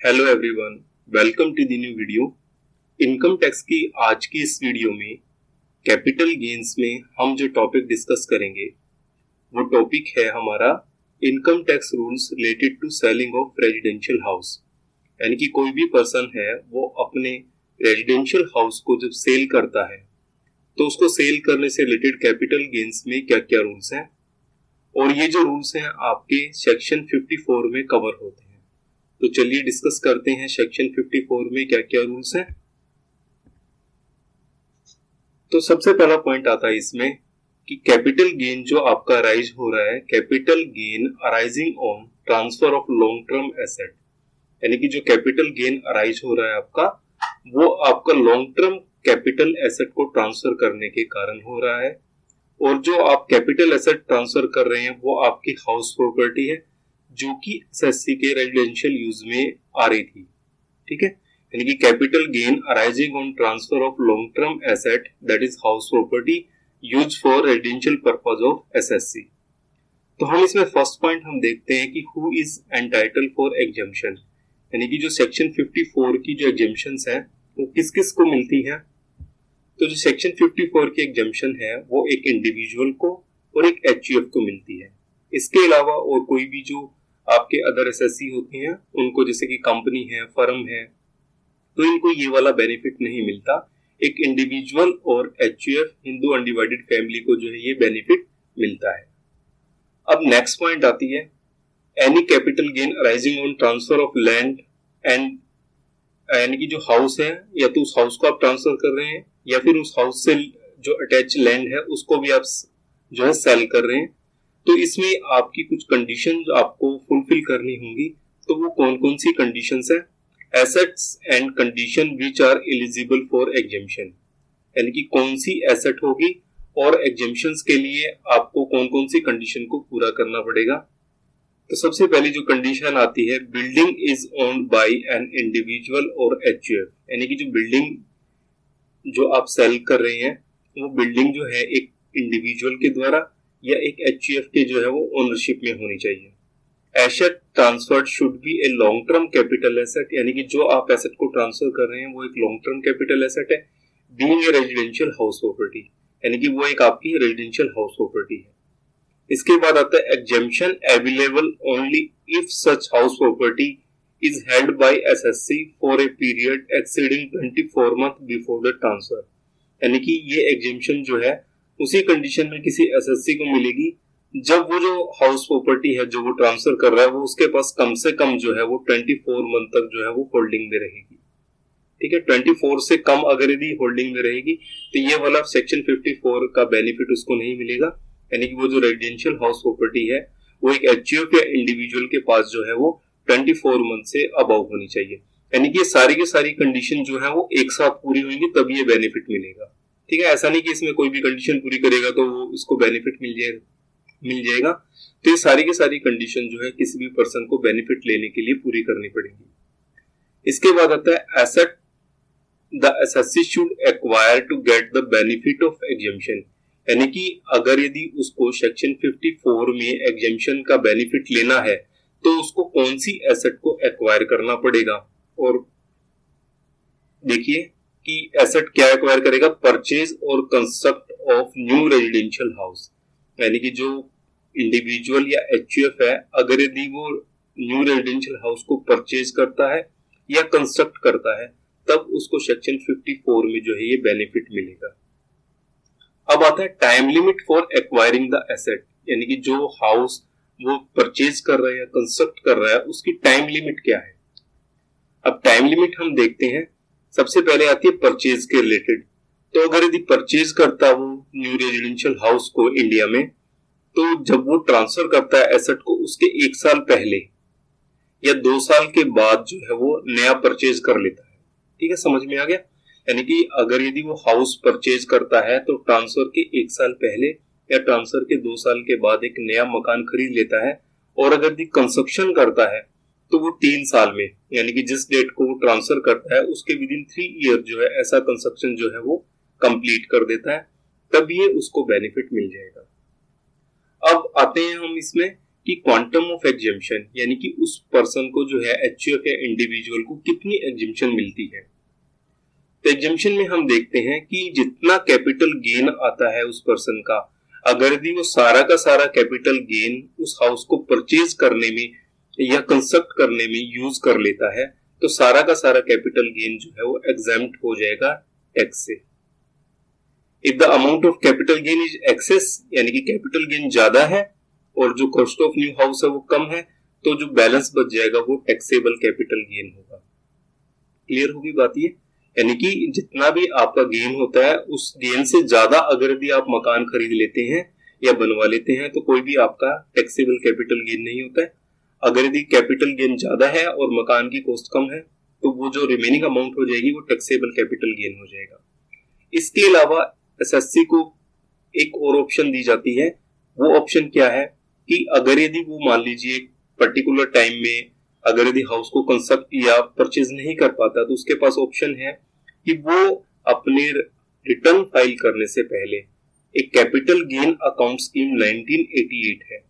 Hello everyone, welcome to the new video. Income tax की आज की इस वीडियो में कैपिटल गेन्स में हम जो टॉपिक डिस्कस करेंगे वो टॉपिक है हमारा income tax rules related to selling of residential house. यानी कि कोई भी पर्सन है वो अपने रेजिडेंशियल हाउस को जब सेल करता है तो उसको सेल करने से रिलेटेड कैपिटल गेन्स में क्या क्या रूल्स हैं, और ये जो रूल्स हैं आपके सेक्शन 54 में कवर होते हैं। तो चलिए डिस्कस करते हैं सेक्शन 54 में क्या क्या रूल्स हैं। तो सबसे पहला पॉइंट आता है इसमें कि कैपिटल गेन जो आपका अराइज हो रहा है, capital gain arising on transfer of long term asset, यानी कि जो कैपिटल गेन अराइज हो रहा है आपका वो आपका लॉन्ग टर्म कैपिटल एसेट को ट्रांसफर करने के कारण हो रहा है। और जो आप कैपिटल एसेट ट्रांसफर कर रहे हैं वो आपकी हाउस प्रॉपर्टी है जो कि एसएससी के रेजिडेंशियल यूज में आ रही थी। ठीक है, यानी कि capital gain arising on transfer of long term asset that is house property use for residential purpose of SSC. तो हम इसमें फर्स्ट पॉइंट हम देखते हैं कि who is entitle for exemption, यानी कि जो सेक्शन 54 की जो एग्जम्पशंस हैं वो किस किस को मिलती है। तो जो सेक्शन 54 की एग्जम्पशन है वो एक इंडिविजुअल को और एक एचयूएफ को मिलती है। इसके अलावा और कोई भी जो आपके अदर एसएससी होती हैं उनको, जैसे कि कंपनी है, फर्म है, तो इनको ये वाला बेनिफिट नहीं मिलता। एक इंडिविजुअल और एचयूएफ हिंदू अनडिवाइडेड फैमिली को जो है ये बेनिफिट मिलता है। अब नेक्स्ट पॉइंट आती है any capital gain arising on transfer of land and, यानी कि जो हाउस है या तो उस हाउस को आप ट्रांसफर कर रहे हैं या फिर उस हाउस से जो अटैच लैंड है उसको भी आप जो है सेल कर रहे हैं। तो इसमें आपकी कुछ कंडीशन आपको फुलफिल करनी होंगी। तो वो कौन कौन सी कंडीशंस है? Assets and condition which are eligible for exemption, यानी कि कौन सी एसेट होगी और एग्जम्पशंस के लिए आपको कौन कौन सी कंडीशन को पूरा करना पड़ेगा। तो सबसे पहली जो कंडीशन आती है, building is owned by an individual और एचयूएफ, यानी कि जो बिल्डिंग जो आप सेल कर रहे हैं वो बिल्डिंग जो है एक इंडिविजुअल के द्वारा या एक एचयूएफ के जो है वो ओनरशिप में होनी चाहिए। Asset transferred should be a long term capital asset, यानी कि जो आप एसेट को ट्रांसफर कर रहे हैं वो एक लॉन्ग टर्म कैपिटल एसेट है। Being a residential house property, यानी कि वो एक आपकी रेजिडेंशियल हाउस प्रॉपर्टी है। इसके बाद आता है exemption available only if such house property is held by SSC for a period exceeding 24 month before the transfer, यानी कि ये एग्जम्पशन जो है उसी कंडीशन में किसी एसएससी को मिलेगी जब वो जो हाउस प्रॉपर्टी है जो वो ट्रांसफर कर रहा है वो उसके पास कम से कम जो है वो 24 मंथ तक जो है वो होल्डिंग में रहेगी। ठीक है, 24 से कम अगर यदि होल्डिंग में रहेगी तो ये वाला सेक्शन 54 का बेनिफिट उसको नहीं मिलेगा। यानी कि वो जो रेजिडेंशियल हाउस प्रॉपर्टी है वो एक एचयूएफ या इंडिविजुअल के पास जो है वो 24 मंथ से अबव होनी चाहिए। यानी कि सारी की सारी कंडीशन जो है वो एक साथ पूरी होंगी तब ये बेनिफिट मिलेगा। ठीक है, ऐसा नहीं कि इसमें कोई भी कंडीशन पूरी करेगा तो वो उसको बेनिफिट मिल जाएगा। तो ये सारी की सारी कंडीशन जो है किसी भी पर्सन को बेनिफिट लेने के लिए पूरी करनी पड़ेगी। इसके बाद आता है asset the SSC should acquire to get the benefit of exemption, यानी कि अगर यदि उसको सेक्शन 54 में एग्जम्पशन का बेनिफिट लेना है तो उसको कौन सी एसेट को एक्वायर करना पड़ेगा। और देखिए कि एसेट क्या एक्वायर करेगा, परचेज और construct of new residential house, यानी कि जो इंडिविजुअल या एचयूएफ है अगर यदि वो न्यू रेजिडेंशियल हाउस को परचेज करता है या कंस्ट्रक्ट करता है तब उसको सेक्शन 54 में जो है ये बेनिफिट मिलेगा। अब आता है time limit for acquiring the asset, यानी कि जो हाउस वो परचेज कर रहा है या कंस्ट्रक्ट कर रहा है उसकी टाइम लिमिट क्या है। अब टाइम लिमिट हम देखते हैं, सबसे पहले आती है परचेज के रिलेटेड। तो अगर यदि परचेज करता हो न्यू रेजिडेंशियल हाउस को इंडिया में तो जब वो ट्रांसफर करता है एसेट को उसके 1 साल पहले या 2 साल के बाद जो है वो नया परचेज कर लेता है। ठीक है, समझ में आ गया। यानी कि अगर यदि वो हाउस परचेज करता है तो ट्रांसफर के 1 साल पहले या ट्रांसफर के 2 साल के बाद एक नया मकान खरीद लेता है। और अगर यदि कंस्ट्रक्शन करता है तो वो 3 साल में, यानी कि जिस डेट को वो ट्रांसफर करता है उसके विदिन 3 ईयर जो है ऐसा कंस्ट्रक्शन जो है वो कंप्लीट कर देता है, तब ये उसको बेनिफिट मिल जाएगा। अब आते हैं हम इसमें कि क्वांटम ऑफ एग्जेम्पशन यानी कि उस पर्सन को जो है एचयूएफ या इंडिविजुअल को कितनी एग्जेम्पशन मिलती है। तो एग्जेम्पशन में हम देखते हैं कि जितना कैपिटल गेन आता है उस पर्सन का, अगर यदि वो सारा का सारा कैपिटल गेन उस हाउस को परचेज करने में या कंस्ट्रक्ट करने में यूज कर लेता है तो सारा का सारा कैपिटल गेन जो है वो एग्जेम्प्ट हो जाएगा टैक्स से। If the amount of capital gain is excess यानी कि कैपिटल गेन ज्यादा है और जो कॉस्ट ऑफ न्यू हाउस है वो कम है, तो जो बैलेंस बच जाएगा वो टैक्सेबल कैपिटल गेन होगा। क्लियर होगी बात ये? यानी कि जितना भी आपका गेन होता है उस गेन से ज्यादा अगर भी आप मकान खरीद लेते हैं या बनवा लेते हैं तो कोई भी आपका टैक्सेबल कैपिटल गेन नहीं होता है। अगर यदि कैपिटल गेन ज्यादा है और मकान की कॉस्ट कम है तो वो जो रिमेनिंग अमाउंट हो जाएगी वो टैक्सेबल कैपिटल गेन हो जाएगा। इसके अलावा एसएससी को एक और ऑप्शन दी जाती है। वो ऑप्शन क्या है कि अगर यदि वो मान लीजिए पर्टिकुलर टाइम में अगर यदि हाउस को कंस्ट्रक्ट या परचेज नहीं कर पाता तो उसके पास ऑप्शन है कि वो अपने रिटर्न फाइल करने से पहले एक कैपिटल गेन अकाउंट स्कीम 1988 है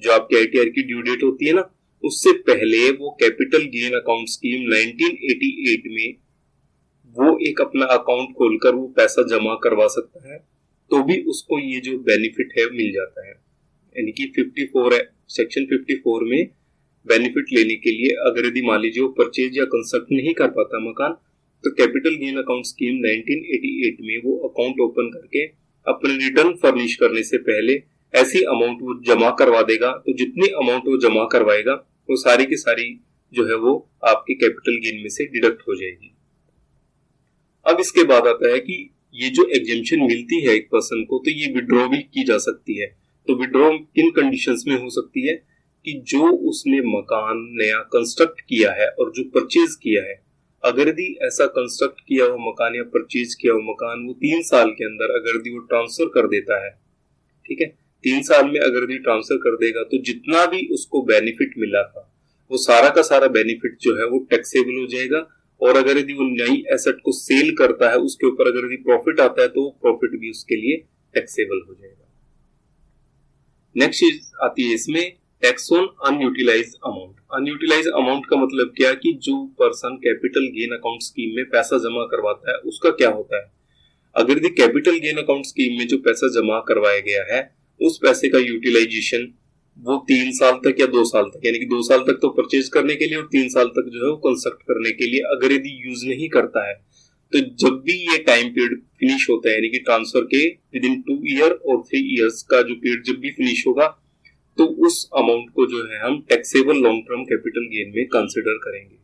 जो आपके आईटीआर की ड्यू डेट होती है ना, उससे पहले वो कैपिटल गेन अकाउंट स्कीम 1988 में वो एक अपना अकाउंट खोलकर वो पैसा जमा करवा सकता है, तो भी उसको ये जो बेनिफिट है मिल जाता है। यानी कि 54 है, सेक्शन 54 में बेनिफिट लेने के लिए अगर यदि मान लीजिए वो परचेज या कंस्ट्रक्ट नहीं कर पाता मकान तो कैपिटल गेन अकाउंट स्कीम 1988 में वो अकाउंट ओपन करके अपने रिटर्न फर्निश करने से पहले ऐसी अमाउंट वो जमा करवा देगा। तो जितनी अमाउंट वो जमा करवाएगा वो सारी की सारी जो है वो आपके कैपिटल गेन में से डिडक्ट हो जाएगी। अब इसके बाद आता है कि ये जो एग्जेम्पशन मिलती है एक पर्सन को तो ये विड्रॉ भी की जा सकती है। तो विड्रॉ किन कंडीशंस में हो सकती है कि जो उसने मकान नया कंस्ट्रक्ट किया है और जो परचेज किया है, अगर यदि ऐसा कंस्ट्रक्ट किया हुआ मकान या परचेज किया हुआ मकान वो 3 साल के अंदर अगर यदि वो ट्रांसफर कर देता है, ठीक है, 3 साल में अगर यदि ट्रांसफर कर देगा तो जितना भी उसको बेनिफिट मिला था वो सारा का सारा बेनिफिट जो है वो टैक्सेबल हो जाएगा। और अगर यदि वो नई एसेट को सेल करता है उसके ऊपर अगर यदि प्रॉफिट आता है तो प्रॉफिट भी उसके लिए टैक्सेबल हो जाएगा। नेक्स्ट आती है इसमें tax on unutilised amount. Unutilised amount का मतलब क्या कि जो person capital gain account scheme में पैसा जमा करवाता है उसका क्या होता है। अगर यदि कैपिटल गेन अकाउंट स्कीम में जो पैसा जमा करवाया गया है उस पैसे का यूटिलाइजेशन वो 3 साल तक या 2 साल तक, यानी कि 2 साल तक तो परचेज करने के लिए और 3 साल तक जो है वो कंस्ट्रक्ट करने के लिए अगर यदि यूज नहीं करता है तो जब भी ये टाइम पीरियड फिनिश होता है यानी कि ट्रांसफर के विद इन 2 ईयर और 3 इयर्स का जो पीरियड जब भी फिनिश होगा तो उस अमाउंट को जो है हम taxable long term capital gain में कंसिडर करेंगे।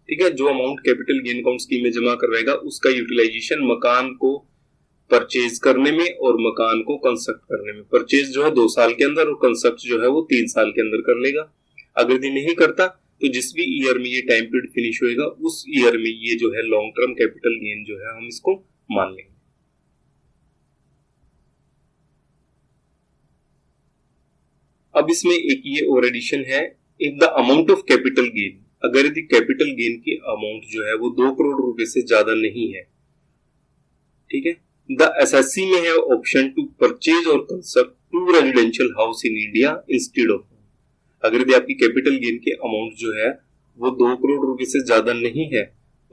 ठीक है, जो amount capital gain account scheme में जमा करवाएगा उसका यूटिलाइजेशन मकान को परचेज करने में और मकान को कंस्ट्रक्ट करने में, परचेज जो है 2 साल के अंदर और कंस्ट्रक्ट जो है वो 3 साल के अंदर कर लेगा। अगर यदि नहीं करता तो जिस भी ईयर में ये टाइम पीरियड फिनिश होएगा उस ईयर में ये जो है लॉन्ग टर्म कैपिटल गेन जो है हम इसको मान लेंगे। अब इसमें एक ये और एडिशन है, if the amount of capital gain, अगर यदि कैपिटल गेन की अमाउंट जो है वो 2 करोड़ रुपए से ज्यादा नहीं है, ठीक है, द एसएससी में है ऑप्शन टू परचेज और construct 2 residential house in India instead of. अगर यदि आपकी कैपिटल गेन की अमाउंट जो है वो 2 करोड़ रुपए से ज्यादा नहीं है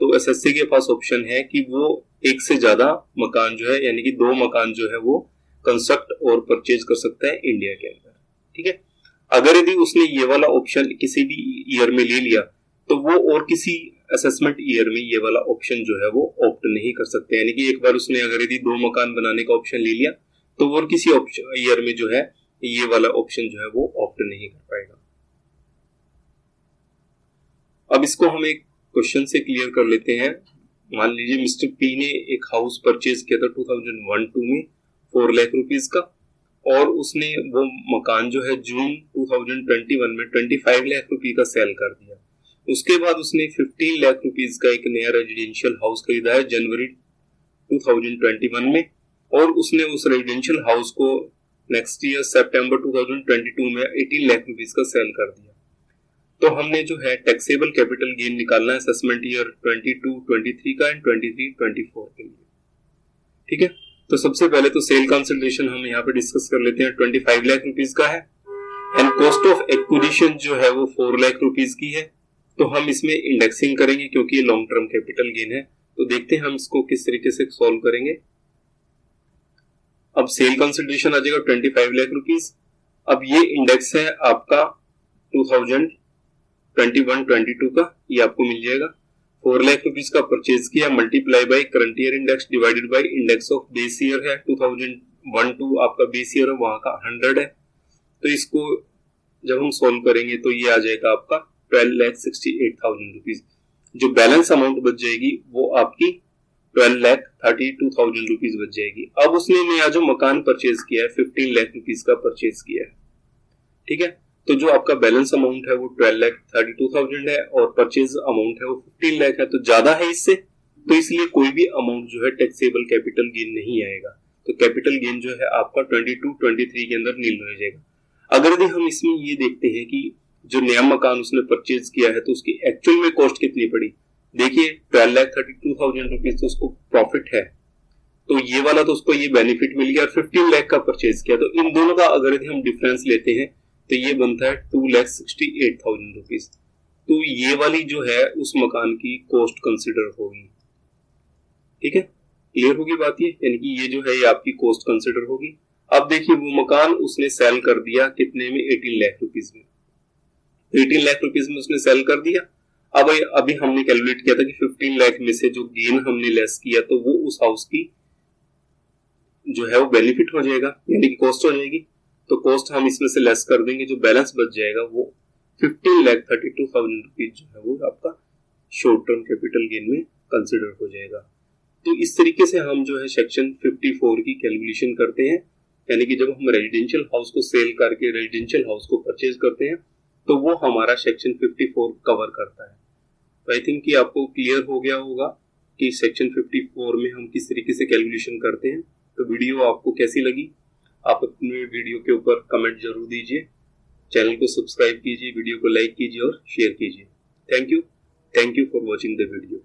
तो एसएससी के पास ऑप्शन है कि वो एक से ज्यादा मकान जो है यानी कि 2 मकान जो है वो कंस्ट्रक्ट और परचेज कर सकता है इंडिया के अंदर। ठीक है, अगर यदि उसने ये वाला ऑप्शन किसी भी ईयर में ले लिया तो वो और किसी असेसमेंट ईयर में ये वाला ऑप्शन जो है वो ऑप्ट नहीं कर सकते। यानी कि एक बार उसने अगर यदि 2 मकान बनाने का ऑप्शन ले लिया तो वो और किसी ईयर में जो है ये वाला ऑप्शन जो है वो ऑप्ट नहीं कर पाएगा। अब इसको हम एक क्वेश्चन से क्लियर कर लेते हैं। मान लीजिए मिस्टर पी ने एक हाउस परचेज किया था 2001-2 में 4 लाख रुपीस का और उसने वो मकान जो है जून 2021 में 25 लाख रुपए का सेल कर दिया। उसके बाद उसने 15 लाख रुपीस का एक नया रेजिडेंशियल हाउस खरीदा है जनवरी 2021 में और उसने उस रेजिडेंशियल हाउस को नेक्स्ट ईयर सितंबर 2022 में 18 लाख रुपीस का सेल कर दिया। तो हमने जो है टैक्सेबल कैपिटल गेन निकालना है असेसमेंट ईयर 22-23 का एंड 23-24 के लिए। ठीक है, तो सबसे पहले तो सेल कंसिडरेशन हम यहाँ पे डिस्कस कर लेते हैं। 25 लाख रुपीस का है एंड कॉस्ट ऑफ एक्विजिशन जो है वो 4 लाख रुपीज की है। तो हम इसमें इंडेक्सिंग करेंगे क्योंकि ये लॉन्ग टर्म कैपिटल गेन है। तो देखते हैं हम इसको किस तरीके से सॉल्व करेंगे। अब सेल कंसिडरेशन आ जाएगा 25 लाख रुपीज। अब ये इंडेक्स है आपका 2021-22 का, ये आपको मिल जाएगा। 4 लाख रुपीज का परचेज किया, multiply by current year index divided by index of base year है 2001-2 आपका बेस ईयर है, वहां का 100 है। तो इसको जब हम सॉल्व करेंगे तो ये आ जाएगा आपका 12,68,000 रुपीज। जो बैलेंस अमाउंट बच जाएगी वो आपकी 12,32,000 रुपीज बच जाएगी। अब उसने नया जो मकान परचेज किया है 15 लाख रुपीज का परचेज किया है, ठीक है। तो जो आपका बैलेंस अमाउंट है वो 12,32,000 है और परचेज अमाउंट है वो 15 लाख है, तो ज्यादा है इससे, तो इसलिए कोई भी अमाउंट जो है टैक्सेबल कैपिटल गेन नहीं आएगा। तो कैपिटल गेन जो है आपका 22-23 के अंदर नील रह जाएगा। अगर यदि हम इसमें ये देखते हैं कि जो नया मकान उसने परचेज किया है तो उसकी एक्चुअल में कॉस्ट कितनी पड़ी, देखिए 12,32,000 रुपीज तो उसको प्रॉफिट है, तो ये वाला तो उसको ये बेनिफिट मिल गया और 15 लाख का परचेज किया। तो इन दोनों का अगर यदि हम डिफरेंस लेते हैं तो ये बनता है 2,68,000 रुपीज। तो ये वाली जो है उस मकान की कॉस्ट कंसिडर होगी, ठीक है। क्लियर होगी बात ये, यानी कि ये जो है ये आपकी कॉस्ट कंसिडर होगी। अब देखिए वो मकान उसने सेल कर दिया कितने में, 18 लाख रुपीज में। 18 लाख रुपीज में उसने सेल कर दिया। अब अभी हमने कैलकुलेट किया था कि 15 लाख में से जो गेन हमने लेस किया तो वो उस हाउस की जो है वो बेनिफिट हो जाएगा, यानी कि कॉस्ट हो जाएगी। तो कॉस्ट हम इसमें से लेस कर देंगे, जो बैलेंस बच जाएगा वो 15,32,000 रुपीज जो है वो आपका शॉर्ट टर्म कैपिटल गेन में कंसिडर हो जाएगा। तो इस तरीके से हम जो है सेक्शन 54 की कैलकुलेशन करते हैं, यानी कि जब हम रेजिडेंशियल हाउस को सेल करके रेजिडेंशियल हाउस को परचेज करते हैं तो वो हमारा सेक्शन 54 कवर करता है। तो आई थिंक कि आपको क्लियर हो गया होगा कि सेक्शन 54 में हम किस तरीके से कैलकुलेशन करते हैं। तो वीडियो आपको कैसी लगी, आप अपने वीडियो के ऊपर कमेंट जरूर दीजिए, चैनल को सब्सक्राइब कीजिए, वीडियो को लाइक कीजिए और शेयर कीजिए। Thank you for watching the video.